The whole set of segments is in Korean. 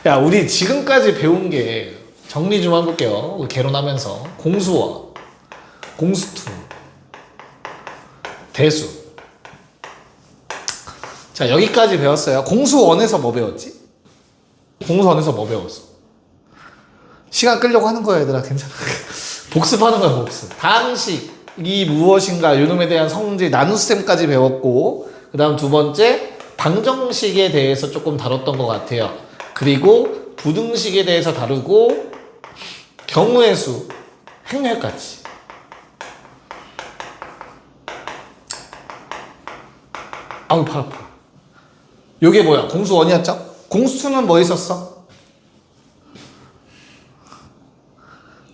야, 우리 지금까지 배운 게 정리 좀 해볼게요. 개론하면서 공수원, 공수투, 대수. 자, 여기까지 배웠어요. 공수원에서 뭐 배웠지? 공수원에서 뭐 배웠어? 시간 끌려고 하는 거야, 얘들아. 괜찮아. 복습하는 거야, 복습. 당식이 무엇인가, 요놈에 대한 성질, 나눗셈까지 배웠고, 그 다음 두 번째, 방정식에 대해서 조금 다뤘던 것 같아요. 그리고 부등식에 대해서 다루고, 경우의 수, 행렬까지. 아우, 팔 아파. 요게 뭐야? 공수원이었죠? 공수투는 뭐 있었어?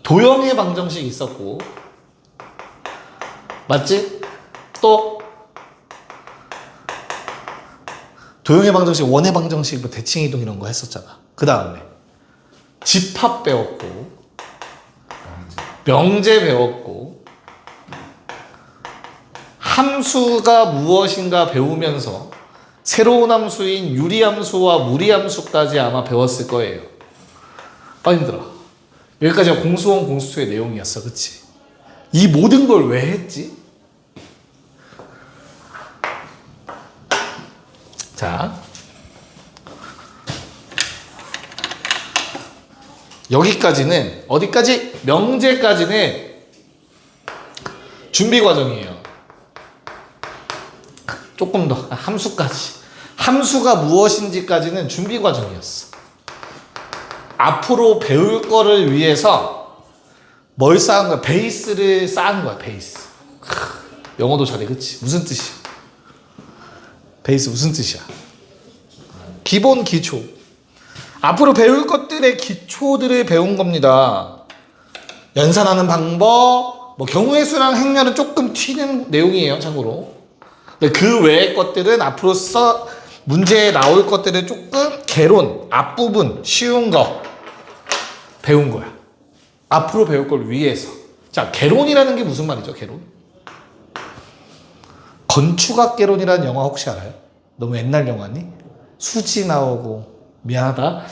도형의 방정식이 있었고, 맞지? 또 도형의 방정식, 원의 방정식, 뭐 대칭이동 이런 거 했었잖아. 그 다음에 집합 배웠고, 명제 배웠고, 함수가 무엇인가 배우면서 새로운 함수인 유리함수와 무리함수까지 아마 배웠을 거예요. 아, 힘들어. 여기까지가 공수원, 공수투의 내용이었어. 그치? 이 모든 걸 왜 했지? 자, 여기까지는 어디까지? 명제까지는 준비 과정이에요. 조금 더 함수까지. 함수가 무엇인지까지는 준비 과정이었어. 앞으로 배울 거를 위해서 뭘 쌓은 거야? 베이스를 쌓은 거야, 베이스. 영어도 잘해, 그치? 무슨 뜻이야? 베이스 무슨 뜻이야? 기본 기초. 앞으로 배울 것들의 기초들을 배운 겁니다. 연산하는 방법, 뭐 경우의 수랑 행렬은 조금 튀는 내용이에요, 참고로. 그 외의 것들은 앞으로 문제에 나올 것들을 조금 개론, 앞부분, 쉬운 거 배운 거야. 앞으로 배울 걸 위해서. 자, 개론이라는 게 무슨 말이죠, 개론? 건축학 개론이라는 영화 혹시 알아요? 너무 옛날 영화니? 수지 나오고 미안하다.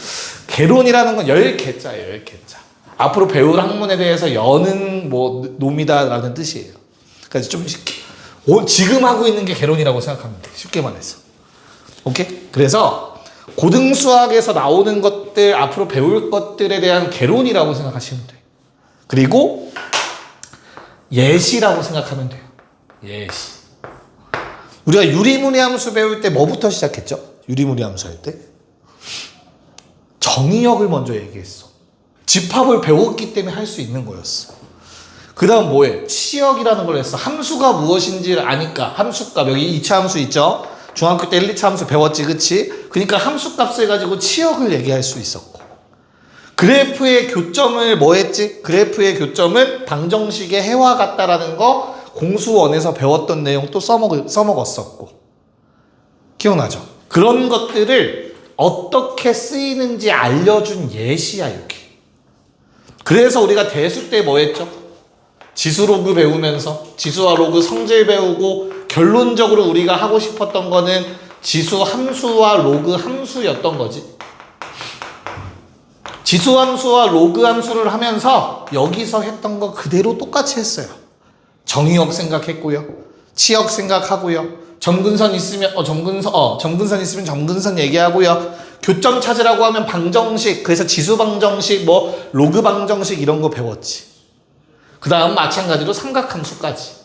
개론이라는 건 10개자예요, 10개자. 앞으로 배울 학문에 대해서 여는 뭐 놈이다라는 뜻이에요. 그러니까 좀 지금 하고 있는 게 개론이라고 생각하면 돼. 쉽게 말해서. 오케이? 그래서 고등수학에서 나오는 것들, 앞으로 배울 것들에 대한 개론이라고 생각하시면 돼요. 그리고 예시라고 생각하면 돼요. 예시. 우리가 유리무리함수 배울 때 뭐부터 시작했죠? 유리무리함수 할 때? 정의역을 먼저 얘기했어. 집합을 배웠기 때문에 할 수 있는 거였어. 그 다음 뭐해? 치역이라는 걸 했어. 함수가 무엇인지를 아니까. 함수값. 여기 2차 함수 있죠? 중학교 때 1, 2차 함수 배웠지, 그치? 그러니까 함수값을 가지고 치역을 얘기할 수 있었고. 그래프의 교점을 뭐 했지? 그래프의 교점은 방정식의 해와 같다라는 거 공수원에서 배웠던 내용 또 써먹었었고. 기억나죠? 그런 것들을 어떻게 쓰이는지 알려준 예시야, 여기. 그래서 우리가 대수 때 뭐 했죠? 지수 로그 배우면서 지수와 로그 성질 배우고 결론적으로 우리가 하고 싶었던 거는 지수 함수와 로그 함수였던 거지. 지수 함수와 로그 함수를 하면서 여기서 했던 거 그대로 똑같이 했어요. 정의역 생각했고요. 치역 생각하고요. 점근선 있으면 점근선 있으면 점근선 얘기하고요. 교점 찾으라고 하면 방정식, 그래서 지수 방정식, 뭐 로그 방정식 이런 거 배웠지. 그 다음 마찬가지로 삼각함수까지.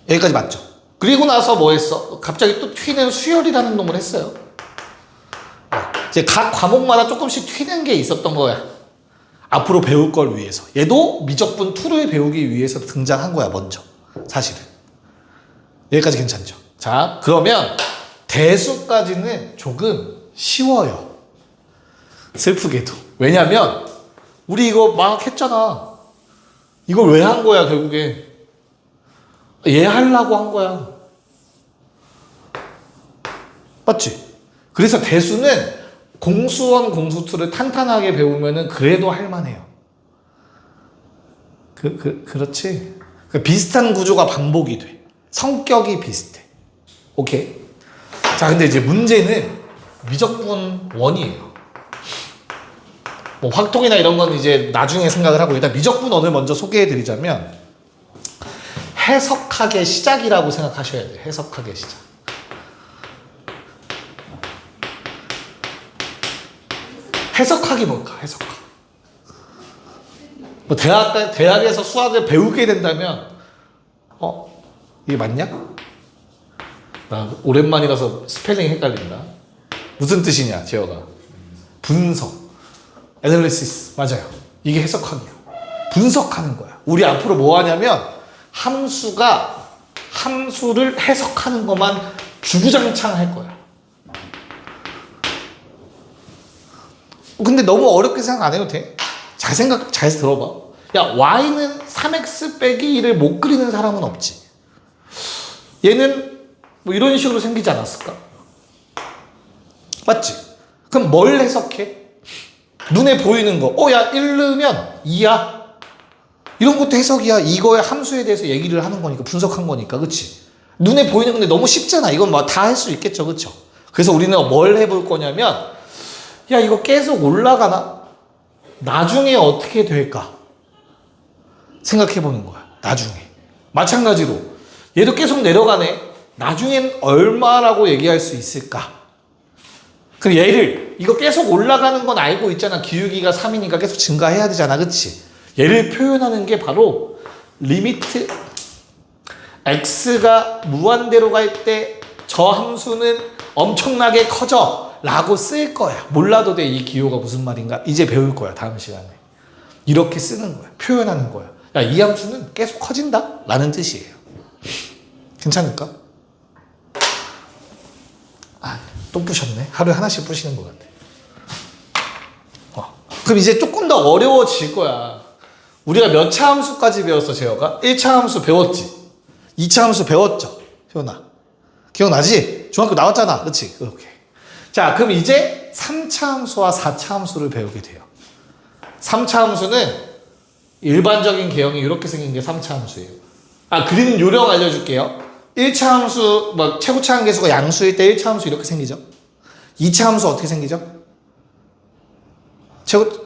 여기까지 맞죠? 그리고 나서 뭐 했어? 갑자기 또 튀는 수열이라는 놈을 했어요. 이제 각 과목마다 조금씩 튀는 게 있었던 거야. 앞으로 배울 걸 위해서. 얘도 미적분 2를 배우기 위해서 등장한 거야, 먼저. 사실은. 여기까지 괜찮죠? 자, 그러면 대수까지는 조금 쉬워요. 슬프게도. 왜냐면 우리 이거 막 했잖아. 이걸 왜 한 거야, 결국에? 얘 하려고 한 거야. 맞지? 그래서 대수는 공수원, 공수투를 탄탄하게 배우면은 그래도 할만해요. 그렇지? 비슷한 구조가 반복이 돼. 성격이 비슷해. 오케이. 자, 근데 이제 문제는 미적분 원이에요. 뭐 확통이나 이런 건 이제 나중에 생각을 하고, 일단 미적분 원을 먼저 소개해 드리자면, 해석학의 시작이라고 생각하셔야 돼요. 해석학의 시작. 해석학이 뭘까? 해석학. 뭐 대학에서 수학을 배우게 된다면, 이게 맞냐? 나 오랜만이라서 스펠링 헷갈린다. 무슨 뜻이냐, 재혁아? 분석. 애널리시스. 맞아요. 이게 해석학이야. 분석하는 거야. 우리 앞으로 뭐 하냐면, 함수를 해석하는 것만 주구장창 할 거야. 근데 너무 어렵게 생각 안 해도 돼. 잘 들어봐. 야, y는 3x 빼기 1을 못 그리는 사람은 없지. 얘는 뭐 이런 식으로 생기지 않았을까? 맞지? 그럼 뭘 해석해? 눈에 보이는 거. 야, 1 넣으면 2야. 이런 것도 해석이야. 이거의 함수에 대해서 얘기를 하는 거니까, 분석한 거니까. 그치? 눈에 보이는 건데 너무 쉽잖아. 이건 뭐 다 할 수 있겠죠. 그쵸? 그래서 우리는 뭘 해볼 거냐면, 야, 이거 계속 올라가나? 나중에 어떻게 될까? 생각해 보는 거야. 나중에. 마찬가지로 얘도 계속 내려가네. 나중엔 얼마라고 얘기할 수 있을까? 그럼 얘를, 이거 계속 올라가는 건 알고 있잖아. 기울기가 3이니까 계속 증가해야 되잖아. 그치? 얘를 표현하는 게 바로 리미트 x가 무한대로 갈 때 저 함수는 엄청나게 커져 라고 쓸 거야. 몰라도 돼. 이 기호가 무슨 말인가 이제 배울 거야. 다음 시간에. 이렇게 쓰는 거야. 표현하는 거야. 야, 이 함수는 계속 커진다 라는 뜻이에요. 괜찮을까? 또 부셨네. 하루에 하나씩 부시는 것 같아. 그럼 이제 조금 더 어려워질 거야. 우리가 몇 차 함수까지 배웠어, 재혁아? 1차 함수 배웠지? 2차 함수 배웠죠? 효나. 기억나지? 중학교 나왔잖아. 그치? 오케이. 자, 그럼 이제 3차 함수와 4차 함수를 배우게 돼요. 3차 함수는 일반적인 개형이 이렇게 생긴 게 3차 함수예요. 그리는 요령 알려줄게요. 1차 함수, 최고차 함계수가 양수일 때 1차 함수 이렇게 생기죠? 2차 함수 어떻게 생기죠?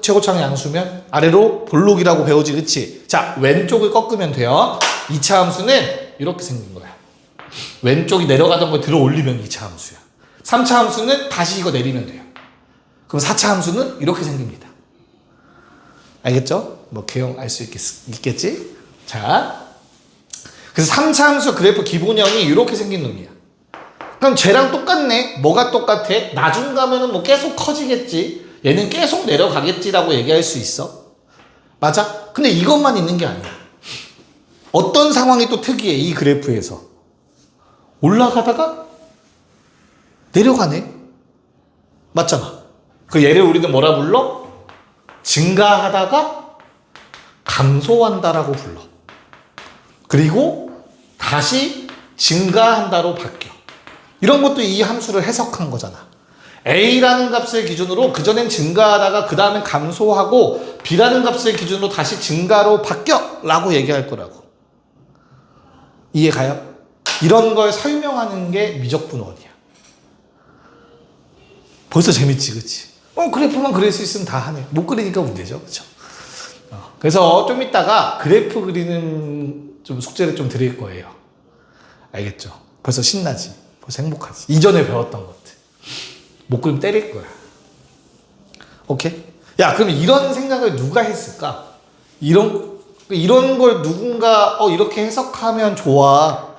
최고차항 양수면 아래로 볼록이라고 배우지, 그치? 자, 왼쪽을 꺾으면 돼요. 2차 함수는 이렇게 생긴 거야. 왼쪽이 내려가던 걸 들어 올리면 2차 함수야. 3차 함수는 다시 이거 내리면 돼요. 그럼 4차 함수는 이렇게 생깁니다. 알겠죠? 뭐 개형 알 수 있겠지? 자, 그래서 3차 함수 그래프 기본형이 이렇게 생긴 놈이야. 그럼 쟤랑 똑같네. 뭐가 똑같아? 나중 가면은 뭐 계속 커지겠지. 얘는 계속 내려가겠지라고 얘기할 수 있어. 맞아? 근데 이것만 있는 게 아니야. 어떤 상황이 또 특이해, 이 그래프에서. 올라가다가 내려가네. 맞잖아. 그 얘를 우리는 뭐라 불러? 증가하다가 감소한다라고 불러. 그리고 다시 증가한다로 바뀌어. 이런 것도 이 함수를 해석한 거잖아. A라는 값을 기준으로 그전엔 증가하다가 그 다음엔 감소하고 B라는 값을 기준으로 다시 증가로 바뀌어 라고 얘기할 거라고. 이해가요? 이런 걸 설명하는 게 미적분원이야. 벌써 재밌지, 그치? 그래프만 그릴 수 있으면 다 하네. 못 그리니까 문제죠, 그쵸? 그래서 좀 이따가 그래프 그리는 좀 숙제를 좀 드릴 거예요. 알겠죠? 벌써 신나지? 벌써 행복하지? 이전에 배웠던 것들. 못 그리면 때릴 거야. 오케이? 야, 그럼 이런 생각을 누가 했을까? 이런 걸 누군가 이렇게 해석하면 좋아.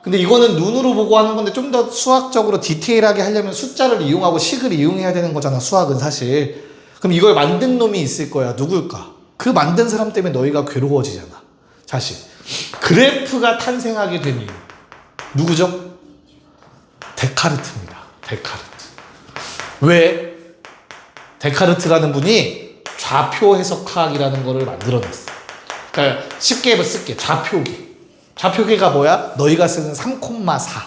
근데 이거는 눈으로 보고 하는 건데 좀 더 수학적으로 디테일하게 하려면 숫자를 이용하고 식을 이용해야 되는 거잖아, 수학은 사실. 그럼 이걸 만든 놈이 있을 거야. 누굴까? 그 만든 사람 때문에 너희가 괴로워지잖아. 사실. 그래프가 탄생하게 된 이유. 누구죠? 데카르트입니다. 데카르트. 왜? 데카르트라는 분이 좌표 해석학이라는 거를 만들어냈어. 그러니까 쉽게 쓸게. 좌표계. 좌표계가 뭐야? 너희가 쓰는 3,4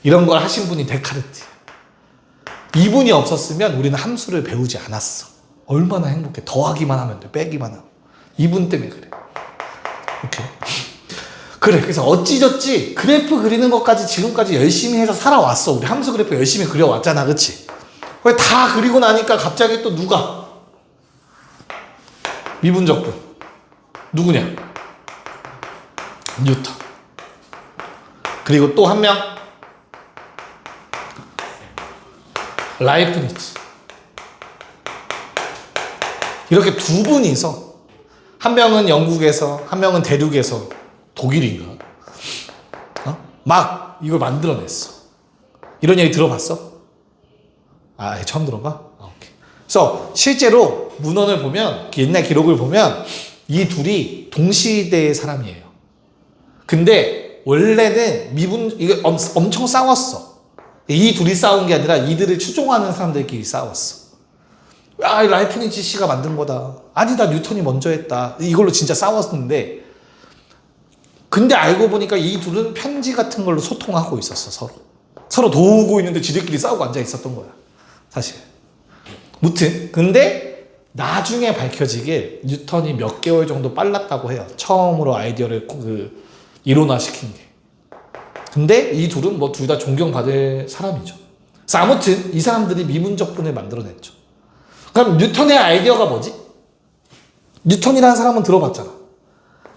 이런 걸 하신 분이 데카르트야. 이분이 없었으면 우리는 함수를 배우지 않았어. 얼마나 행복해. 더하기만 하면 돼. 빼기만 하고. 이분 때문에 그래. 오케이. 그래. 그래서 어찌저찌 그래프 그리는 것까지 지금까지 열심히 해서 살아왔어. 우리 함수 그래프 열심히 그려왔잖아. 그치? 다 그리고 나니까 갑자기 또 누가? 미분적분. 누구냐? 뉴턴. 그리고 또 한 명. 라이프니츠. 이렇게 두 분이서 한 명은 영국에서 한 명은 대륙에서 독일인가? 막 이걸 만들어냈어. 이런 얘기 들어봤어? 처음 들어봐? 오케이. 그래서 실제로 문헌을 보면 옛날 기록을 보면 이 둘이 동시대의 사람이에요. 근데 원래는 이게 엄청 싸웠어. 이 둘이 싸운 게 아니라 이들을 추종하는 사람들끼리 싸웠어. 라이프니츠 씨가 만든 거다. 아니다, 뉴턴이 먼저 했다. 이걸로 진짜 싸웠는데, 근데 알고 보니까 이 둘은 편지 같은 걸로 소통하고 있었어, 서로 도우고 있는데 지들끼리 싸우고 앉아 있었던 거야, 사실. 무튼 근데 나중에 밝혀지길 뉴턴이 몇 개월 정도 빨랐다고 해요. 처음으로 아이디어를 일원화시킨 게. 근데 이 둘은 뭐 둘 다 존경받을 사람이죠. 그래서 아무튼 이 사람들이 미분적분을 만들어냈죠. 그럼 뉴턴의 아이디어가 뭐지? 뉴턴이라는 사람은 들어봤잖아.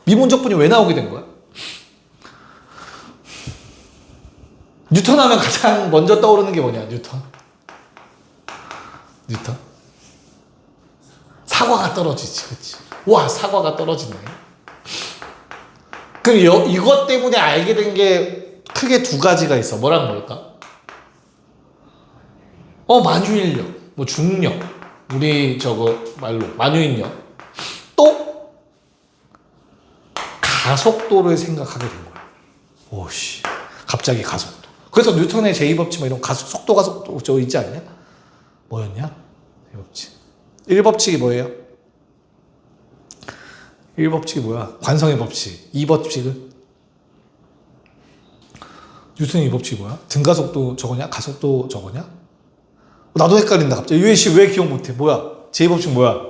미분적분이 왜 나오게 된 거야? 뉴턴 하면 가장 먼저 떠오르는 게 뭐냐? 뉴턴? 사과가 떨어지지, 그치? 와, 사과가 떨어지네. 그럼 이것 때문에 알게 된 게 크게 두 가지가 있어. 뭐랑 뭘까? 만유인력, 뭐 중력, 우리 말로 만유인력. 또 가속도를 생각하게 된 거야. 오씨, 갑자기 가속도. 그래서 뉴턴의 제2법칙 이런 속도 가속도 저 있지 않냐? 뭐였냐? 제2법칙. 1법칙이 뭐예요? 1법칙이 뭐야? 관성의 법칙. 2법칙은? 뉴턴의 2법칙이 뭐야? 등가속도 저거냐? 가속도 저거냐? 나도 헷갈린다 갑자기. 왜 기억 못해? 뭐야? 제2법칙 뭐야?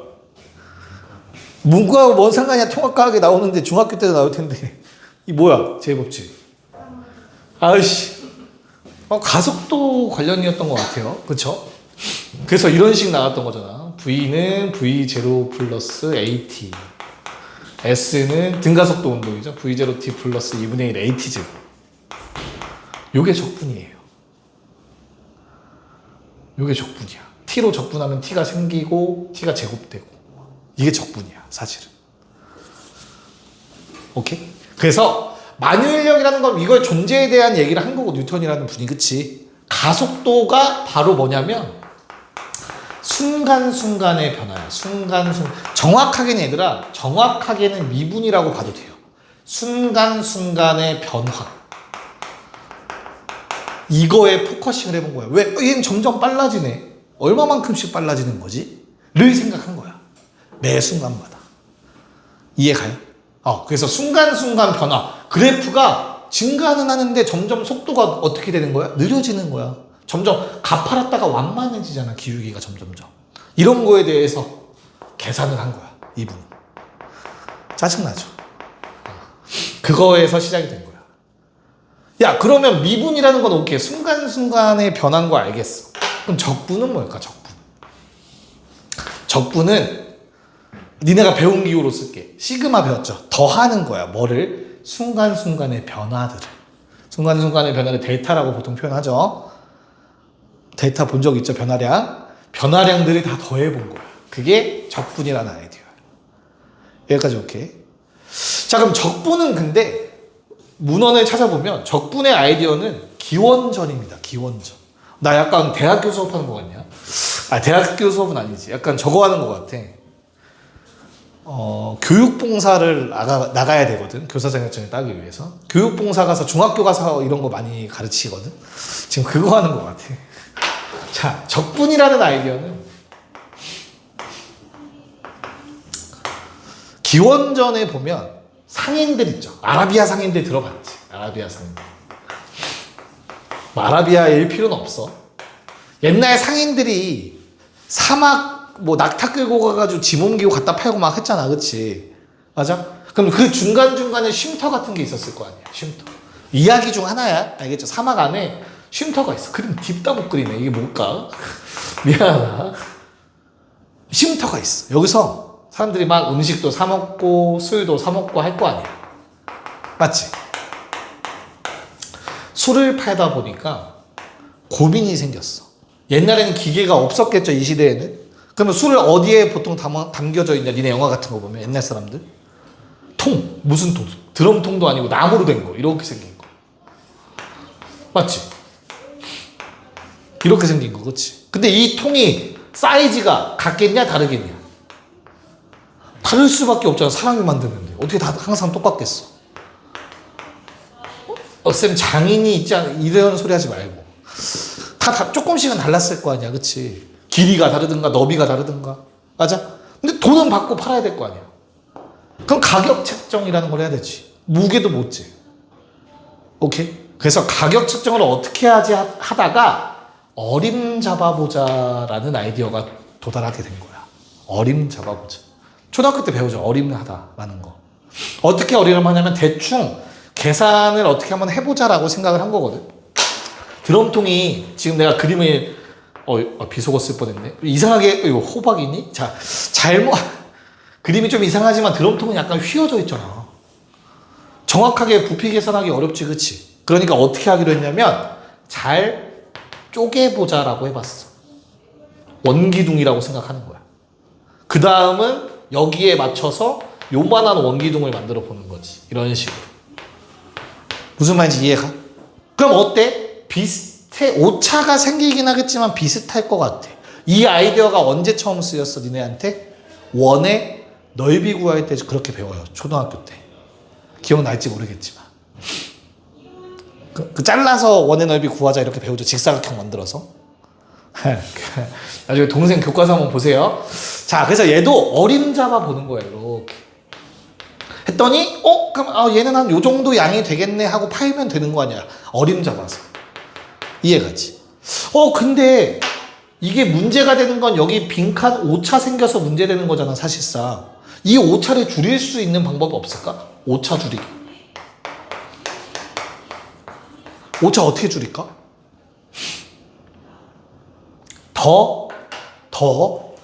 문과하고 뭔 상관이야? 통합과학에 나오는데 중학교 때도 나올 텐데. 이 뭐야? 제2법칙. 아이씨. 가속도 관련이었던 것 같아요. 그쵸? 그래서 이런 식 나왔던 거잖아. V는 V0 플러스 AT. S는 등가속도 운동이죠. V0T 플러스 2분의 1 AT제곱. 요게 적분이에요. 요게 적분이야. T로 적분하면 T가 생기고 T가 제곱되고. 이게 적분이야, 사실은. 오케이? 그래서 만유인력이라는 건 이걸 존재에 대한 얘기를 한 거고, 뉴턴이라는 분이. 그치? 가속도가 바로 뭐냐면 순간순간의 변화야. 정확하게는 얘들아, 정확하게는 미분이라고 봐도 돼요. 순간순간의 변화. 이거에 포커싱을 해본 거야. 왜? 얘는 점점 빨라지네. 얼마만큼씩 빨라지는 거지? 를 생각한 거야. 매 순간마다. 이해가요? 그래서 순간순간 변화. 그래프가 증가는 하는데 점점 속도가 어떻게 되는 거야? 느려지는 거야. 점점 가파랐다가 완만해지잖아. 기울기가 점점점. 이런 거에 대해서 계산을 한 거야. 이분은. 짜증나죠? 그거에서 시작이 된 거야. 야, 그러면 미분이라는 건 오케이. 순간순간에 변한 거 알겠어. 그럼 적분은 뭘까? 적분은 니네가 배운 기호로 쓸게. 시그마 배웠죠? 더하는 거야. 뭐를? 순간순간의 변화들을. 순간순간의 변화를 데이터라고 보통 표현하죠. 데이터 본 적 있죠? 변화량들이 다 더해본 거야. 그게 적분이라는 아이디어야. 여기까지 오케이. 자, 그럼 적분은 근데 문헌을 찾아보면 적분의 아이디어는 기원전입니다. 기원전. 나 약간 대학교 수업하는 거 같냐? 대학교 수업은 아니지. 약간 저거 하는 것 같아. 교육봉사를 나가야 되거든. 교사 자격증을 따기 위해서. 교육봉사 가서 중학교 가서 이런 거 많이 가르치거든. 지금 그거 하는 것 같아. 자, 적분이라는 아이디어는 기원전에 보면 상인들 있죠. 아라비아 상인들 들어봤지. 아라비아 상인들. 아라비아일 필요는 없어. 옛날 상인들이 사막 낙타 끌고 가가지고 짐 옮기고 갖다 팔고 막 했잖아. 그치? 맞아? 그럼 그 중간중간에 쉼터 같은 게 있었을 거 아니야. 쉼터. 이야기 중 하나야. 알겠죠? 사막 안에 쉼터가 있어. 그림 딥다 못 그리네. 이게 뭘까? 미안하다. 쉼터가 있어. 여기서 사람들이 막 음식도 사 먹고 술도 사 먹고 할 거 아니야. 맞지? 술을 팔다 보니까 고민이 생겼어. 옛날에는 기계가 없었겠죠, 이 시대에는. 그러면 술을 어디에 보통 담겨져 있냐? 니네 영화 같은 거 보면 옛날 사람들 통, 무슨 통? 드럼통도 아니고 나무로 된 거, 이렇게 생긴 거. 맞지? 이렇게 생긴 거, 그렇지? 근데 이 통이 사이즈가 같겠냐 다르겠냐? 다를 수밖에 없잖아. 사람이 만드는데 어떻게 다 항상 똑같겠어? 쌤 장인이 있지 않아? 이런 소리 하지 말고 다 조금씩은 달랐을 거 아니야, 그치? 길이가 다르든가 너비가 다르든가, 맞아? 근데 돈은 받고 팔아야 될 거 아니야. 그럼 가격 책정이라는 걸 해야 되지. 무게도 못 재. 오케이? 그래서 가격 책정을 어떻게 하지 하다가 어림 잡아보자라는 아이디어가 도달하게 된 거야. 어림 잡아보자. 초등학교 때 배우죠. 어림하다라는 거. 어떻게 어림하냐면 대충 계산을 어떻게 한번 해보자라고 생각을 한 거거든. 드럼통이 지금 내가 그림을 비속어 쓸 뻔했네. 이상하게 이거 호박이니? 자, 잘못 그림이 좀 이상하지만 드럼통은 약간 휘어져 있잖아. 정확하게 부피 계산하기 어렵지, 그치? 그러니까 어떻게 하기로 했냐면 잘 쪼개보자라고 해봤어. 원기둥이라고 생각하는 거야. 그 다음은 여기에 맞춰서 요만한 원기둥을 만들어 보는 거지. 이런 식으로. 무슨 말인지 이해가? 그럼 어때? 비슷해. 오차가 생기긴 하겠지만 비슷할 것 같아. 이 아이디어가 언제 처음 쓰였어, 니네한테? 원의 넓이 구할 때 그렇게 배워요. 초등학교 때. 기억날지 모르겠지만. 그 잘라서 원의 넓이 구하자 이렇게 배우죠. 직사각형 만들어서. 나중에 동생 교과서 한번 보세요. 자, 그래서 얘도 어림잡아 보는 거예요. 이렇게. 했더니 그럼 얘는 한 요 정도 양이 되겠네 하고 팔면 되는 거 아니야. 어림잡아서. 이해가지? 근데 이게 문제가 되는 건 여기 빈칸 오차 생겨서 문제되는 거잖아, 사실상. 이 오차를 줄일 수 있는 방법이 없을까? 오차 줄이기. 오차 어떻게 줄일까? 더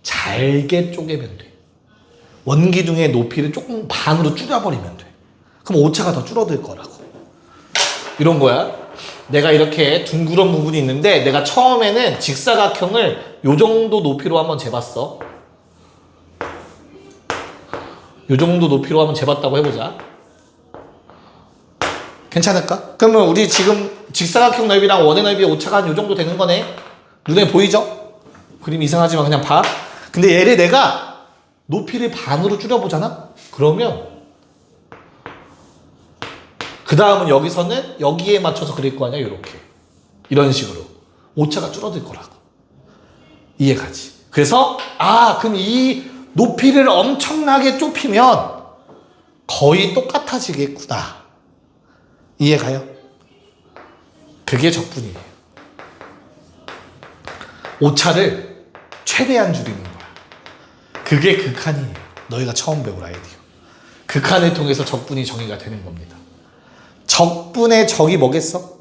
잘게 쪼개면 돼. 원기둥의 높이를 조금 반으로 줄여버리면 돼. 그럼 오차가 더 줄어들 거라고. 이런 거야. 내가 이렇게 둥그런 부분이 있는데 내가 처음에는 직사각형을 요 정도 높이로 한번 재봤어. 요 정도 높이로 한번 재봤다고 해보자. 괜찮을까? 그러면 우리 지금 직사각형 넓이랑 원의 넓이 오차가 한 요 정도 되는 거네. 눈에 보이죠? 그림 이상하지만 그냥 봐. 근데 얘를 내가 높이를 반으로 줄여보잖아? 그러면 그 다음은 여기서는 여기에 맞춰서 그릴 거 아니야? 이렇게. 이런 식으로. 오차가 줄어들 거라고. 이해가지? 그래서 그럼 이 높이를 엄청나게 좁히면 거의 똑같아지겠구나. 이해가요? 그게 적분이에요. 오차를 최대한 줄이는 거야. 그게 극한이에요. 너희가 처음 배울 아이디어. 극한을 통해서 적분이 정의가 되는 겁니다. 적분의 적이 뭐겠어?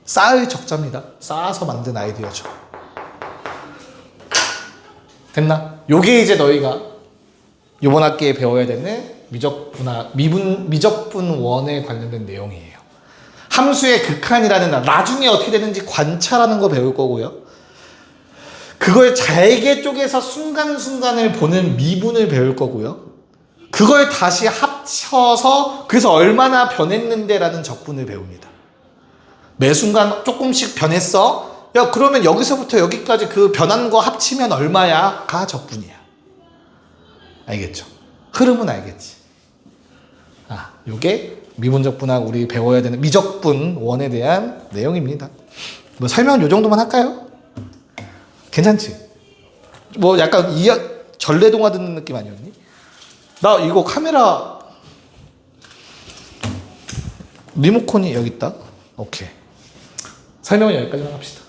쌓을 적자입니다. 쌓아서 만든 아이디어죠. 됐나? 요게 이제 너희가 이번 학기에 배워야 되는 미적분 원에 관련된 내용이에요. 함수의 극한이라는 나중에 어떻게 되는지 관찰하는 거 배울 거고요. 그걸 잘게 쪼개서 순간순간을 보는 미분을 배울 거고요. 그걸 다시 합쳐서 그래서 얼마나 변했는데 라는 적분을 배웁니다. 매 순간 조금씩 변했어? 야, 그러면 여기서부터 여기까지 그 변한 거 합치면 얼마야? 가 적분이야. 알겠죠? 흐름은 알겠지? 요게 미분적분하고 우리 배워야 되는 미적분 원에 대한 내용입니다. 뭐 설명은 요 정도만 할까요? 괜찮지? 뭐 약간 전래동화 듣는 느낌 아니었니? 나 이거 카메라 리모컨이 여기 있다. 오케이. 설명은 여기까지만 합시다.